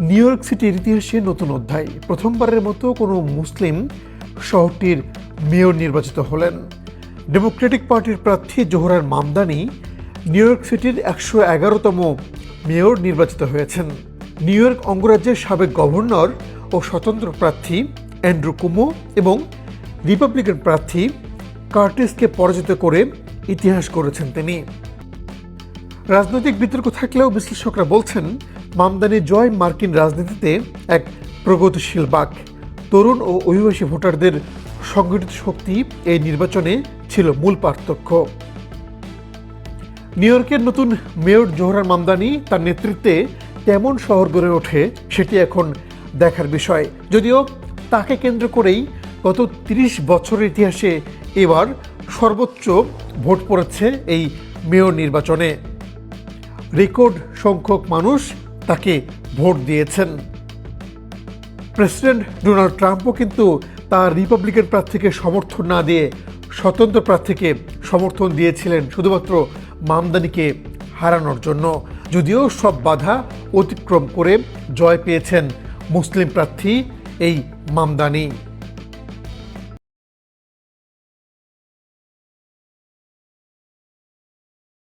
New York সিটির ইতিহাসে নতুন অধ্যায়। প্রথমবারের মতো কোনো মুসলিম শহরটির মেয়র নির্বাচিত হলেন। ডেমোক্রেটিক পার্টির প্রার্থী জোহরান মামদানি নিউ ইয়র্ক সিটির 111তম মেয়র নির্বাচিত হয়েছেন। নিউ ইয়র্ক অঙ্গরাজ্যের সাবেক গভর্নর ও স্বতন্ত্র প্রার্থী অ্যান্ড্রু কুমো এবং রিপাবলিকান প্রার্থী কার্টিসকে পরাজিত করে ইতিহাস গড়েছেন তিনি। রাজনৈতিক বিতর্ক থাকলেও বিশ্লেষকরা বলছেন, মামদানির জয় মার্কিন রাজনীতিতে এক প্রগতিশীল বাঁক। তরুণ ও অভিবাসী ভোটারদের সংগঠিত শক্তি এই নির্বাচনে ছিল মূল পার্থক্য। নিউ ইয়র্কের নতুন মেয়র জোহরান মামদানি তার নেতৃত্বে কেমন শহর গড়ে ওঠে সেটি এখন দেখার বিষয়। যদিও তাকে কেন্দ্র করেই গত 30 বছরের ইতিহাসে এবার সর্বোচ্চ ভোট পড়েছে এই মেয়র নির্বাচনে। রেকর্ড সংখ্যক মানুষ তাকে ভোট দিয়েছেন। প্রেসিডেন্ট ডোনাল্ড ট্রাম্পও কিন্তু তার রিপাবলিকান প্রার্থীকে সমর্থন না দিয়ে স্বতন্ত্র প্রার্থীকে সমর্থন দিয়েছিলেন শুধুমাত্র মামদানিকে হারানোর জন্য। যদিও সব বাধা অতিক্রম করে জয় পেয়েছেন মুসলিম প্রার্থী এই মামদানি।